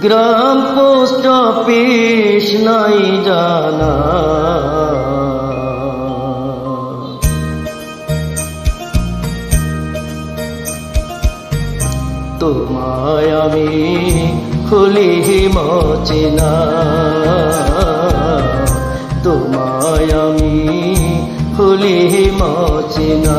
গ্রাম post office নাই জানা, তোমায় আমি খুলি মচিনা, তোমায় আমি খুলি মচিনা।